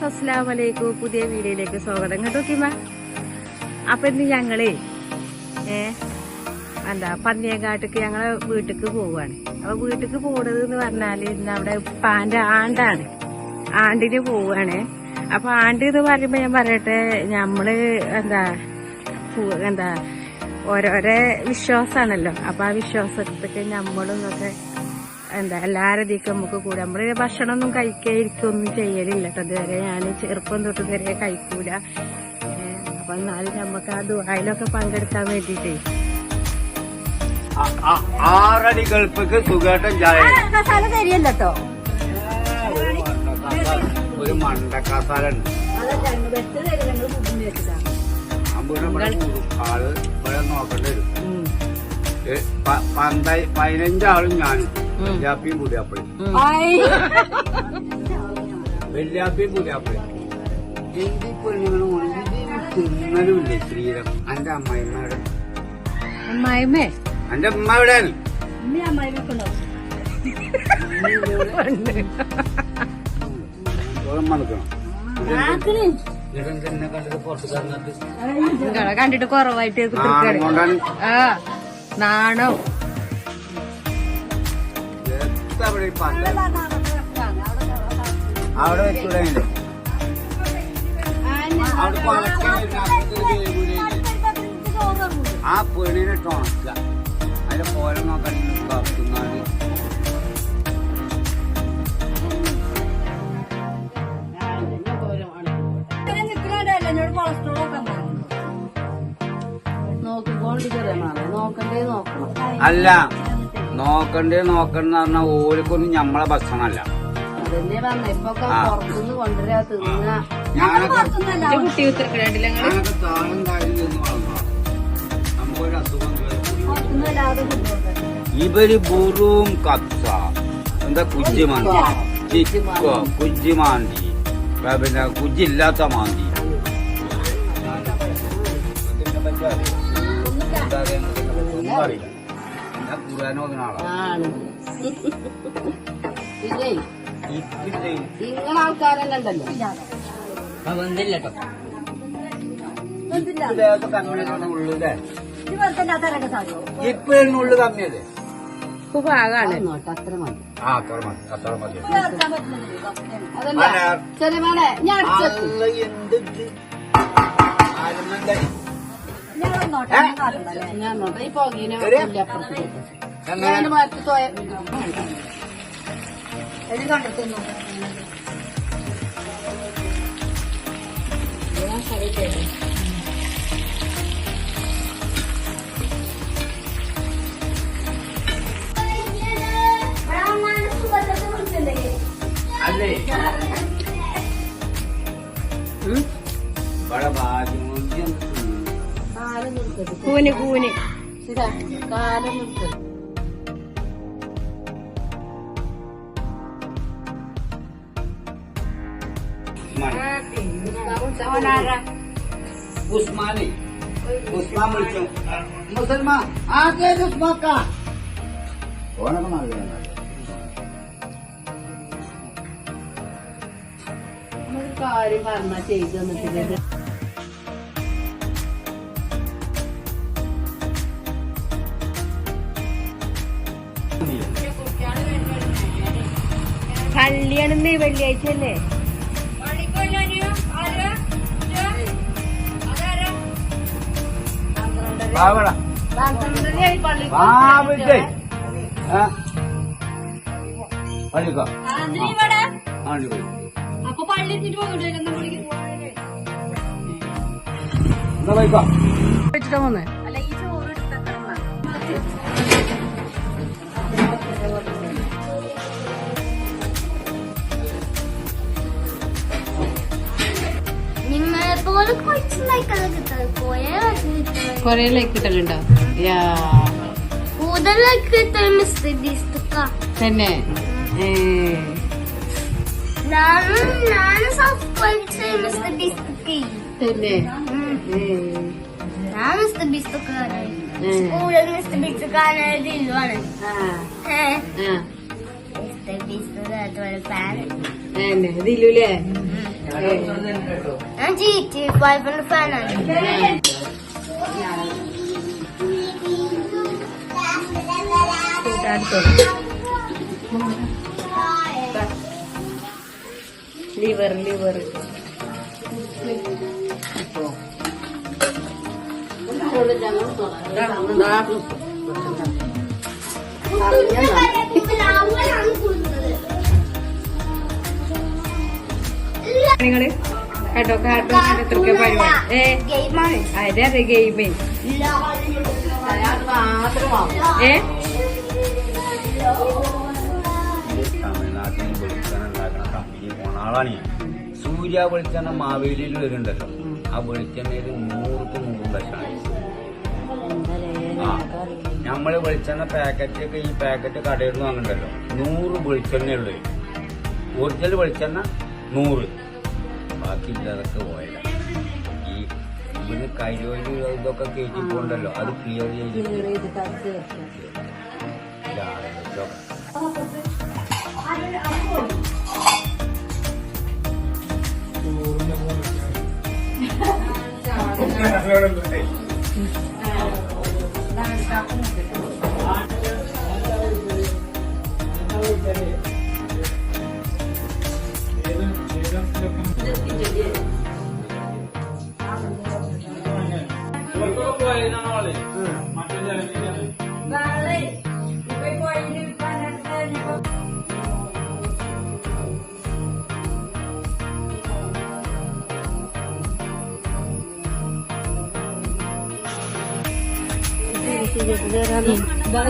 Viewers, അസ്സലാമു അലൈക്കും. പുതിയ വീഡിയോയിലേക്ക് സ്വാഗതം. കേട്ടോക്കിമ്മ. അപ്പൊ ഇന്ന് ഞങ്ങള് പന്നിയങ്കാട്ടിക്ക് ഞങ്ങളെ വീട്ടിക്ക് പോവാണ്. അപ്പൊ വീട്ടിക്ക് പോണത് എന്ന് പറഞ്ഞാല് ഇന്ന് അവിടെ ഉപ്പാന്റെ ആണ്ടാണ്. ആണ്ടിന് പോവാണ്. അപ്പൊ ആണ്ട് എന്ന് പറയുമ്പോ ഞാൻ പറയട്ടെ, നമ്മള് ഓരോരോ വിശ്വാസാണല്ലോ. അപ്പൊ ആ വിശ്വാസത്തേക്ക് നമ്മളും ഒക്കെ എല്ലാരും ഇതിക്ക് നമുക്ക് കൂടെ. നമ്മള് ഭക്ഷണമൊന്നും കഴിക്കാതിരിക്കൊന്നും ചെയ്യലില്ല കേട്ടോ. ഇതുവരെ ഞാൻ ചെറുപ്പം തൊട്ട് ഇതുവരെ കഴിക്കൂല. അപ്പൊ എന്നാലും നമുക്ക് ആ ദുആയിലൊക്കെ പങ്കെടുക്കാൻ വേണ്ടിട്ടേ 6 അടി ഗൾഫിക്ക് സുഖേട്ടൻ ചായ തരിയല്ലോ. ഒരു മണ്ടക്കാസാല ആള് ഇവിടെ നോക്കേണ്ടി വരും. 15 ആളും ഞാനും വല്യാപ്പിയും പുതിയാപ്പളയും. വല്യാപ്പിയും പുതിയാപ്പളയും എന്തി പെണ്ണുങ്ങളും തിന്നലുമില്ലേ ശ്രീരം. എന്റെ അമ്മായിമ്മയുടെ അമ്മായിമ്മേ എന്റെ ഉമ്മ എവിടെയാണ്? കണ്ടിട്ട് കുറവായിട്ട് നാണോ അവിടെ വെച്ചൂടെ ആ പെണ്ണിനെ ടോണക്ക അതിന്റെ പോലെ നോക്കാൻ കാത്തുന്നാല് അല്ല നോക്കണ്ടെന്ന് പറഞ്ഞാൽ ഓർക്കൊന്നും ഞമ്മളെ ഭക്ഷണമല്ല. ഞാനൊക്കെ താളം കാര്യം നിന്ന് വളർന്നോ. നമുക്കൊരു അസുഖം ഇവര് ബുറും കച്ച എന്താ കുജ്ജിമാന്തി, ചിക്കോ കുജ്ജിമാന്തി, പിന്നെ കുജ്ജില്ലാത്ത മാന്തി. ഒന്നും അറിയില്ല. ഞാൻ ഖുർആനോദുന്ന ആളാണ്. ആൾക്കാരെല്ലാം ഉണ്ടല്ലോ ഉള്ളിലെ ഇപ്പഴുള്ളു കമ്മിയല്ലേ ഭാഗാണ്. അത്ര മതി. അത്ര മതി. അതല്ല ചെറിയ മോനെ ഞാൻ ഞാൻ നോട്ടെ ഈ പോകീനെ ഞാൻ മാറ്റി തോയ എല്ലാം കണ്ടെത്തുന്നു. അല്ലേ കൂന് കാലം നിർത്തത് ഉസ്മാനെ ഉസ്മാൻ വിളിച്ചു. മുസൽമാൻ ആകെ ഉസ്മാക്ക ഓനൊക്കെ നല്ല കാര്യം പറഞ്ഞാ ചെയ്തു തന്നിട്ടില്ല. പള്ളിയാണെന്ന് വെള്ളിയാഴ്ച അല്ലേ? അപ്പൊ പള്ളി വെച്ചിട്ടാ പോന്നെ. കൊറേ ലൈക്ക് കിട്ടലുണ്ടോ? തന്നെ തന്നെ ഇതിലൂലേ ഞാൻ GTA 5 ഫാനാണ്. ലിവർ ണികള് കേട്ടോ എത്രയൊക്കെ പരിപാടി ഗെയിമാണ്. അതെ ഗെയിമേ തമിഴ്നാട്ടിൽ വെളിച്ചെണ്ണ ഉണ്ടാക്കുന്ന കമ്പനി പോണ ആളാണ് ഞാൻ. സൂര്യ വെളിച്ചെണ്ണ മാവേലിയിൽ വരുന്നുണ്ടല്ലോ, ആ വെളിച്ചെണ്ണയിൽ 100% വിഷമാണ്. നമ്മള് വെളിച്ചെണ്ണ പാക്കറ്റ് ഒക്കെ ഈ പാക്കറ്റ് കടയിൽ നിന്ന് വാങ്ങണ്ടല്ലോ, 100 വെളിച്ചെണ്ണയുള്ളൂ. ഒറിജിനൽ വെളിച്ചെണ്ണ 100, ബാക്കി ഇല്ലാതൊക്കെ പോയല്ല. ഈ ഇവിടുന്ന് കരിയോയിൽ ഇതൊക്കെ കയറ്റി പോകണ്ടല്ലോ, അത് ക്ലിയർ ചെയ്തിട്ട്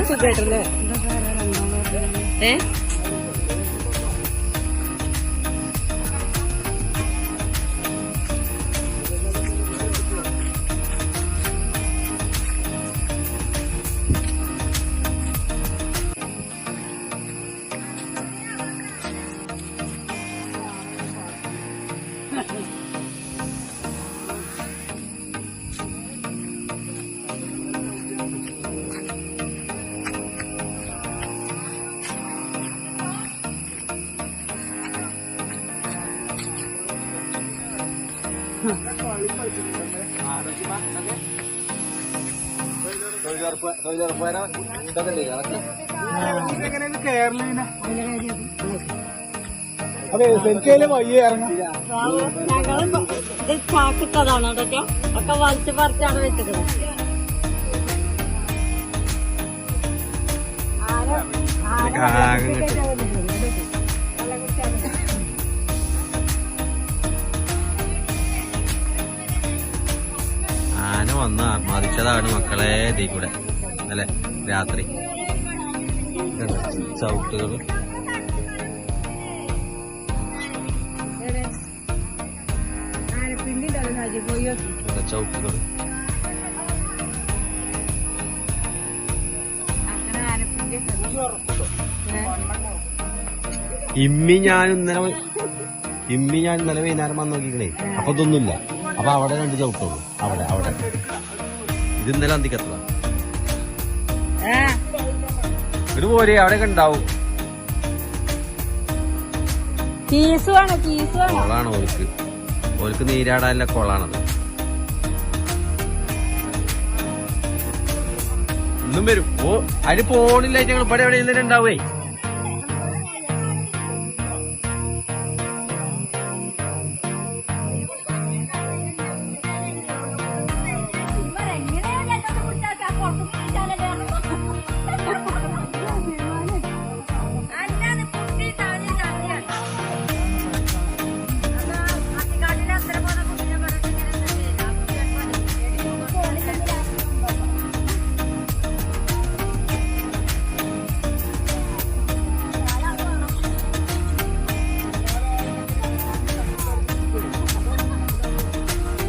സുഖായിട്ടല്ലേ അതെ ശരിക്കും വയ്യ ഇറങ്ങാം. ഇത് ചാക്കിട്ടതാണ് കേട്ടോ, ഒക്കെ വലിച്ചു പറിച്ചാണ് വെച്ചത്. ആന വന്ന് ആർമാദിച്ചതാണ് മക്കളെ ഇതിൽ കൂടെ അല്ലെ രാത്രി. ചവിട്ടുകൾ ചവിട്ടുകൾ ഇമ്മി ഞാൻ ഇന്നലെ വൈകുന്നേരം വന്ന് നോക്കിക്കണേ, അപ്പൊ ഇതൊന്നുമില്ല. അപ്പൊ അവിടെ 2 ചവിട്ടുള്ളൂ. അവിടെ ഇത് ഇന്നലെ അന്തിക്കത്തതാ. ഒരു പോലെ അവിടെയൊക്കെ ഉണ്ടാവും. കൊളാണ് ഓർക്ക് നീരാടാനുള്ള കൊളാണത്. ഇന്നും വരും. അതിന് പോണില്ല, ഞങ്ങൾ ഇവിടെ എവിടെ ഇന്നലെ ഉണ്ടാവേ.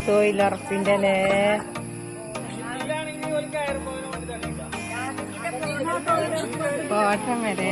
തൊഴിലുറപ്പിന്റെ അല്ലേ കോട്ടം വരെ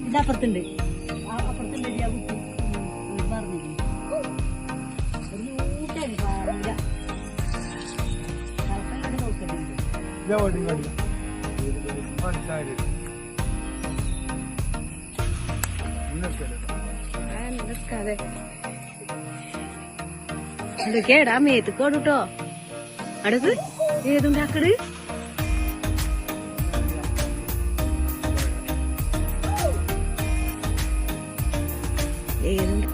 ഇതപ്പുറത്തുണ്ട് അപ്പുറത്തുണ്ട് ഞാൻ പറഞ്ഞില്ലേ ഒരു നൂറ്റാണ് പാടില്ല നോക്കുന്നുണ്ട് നിൽക്കാതെ എന്തൊക്കെയാടാ മേത്തുക്കോടൂട്ടോ അടുത്ത് ഏതുണ്ടാക്കട് ഏതുണ്ട്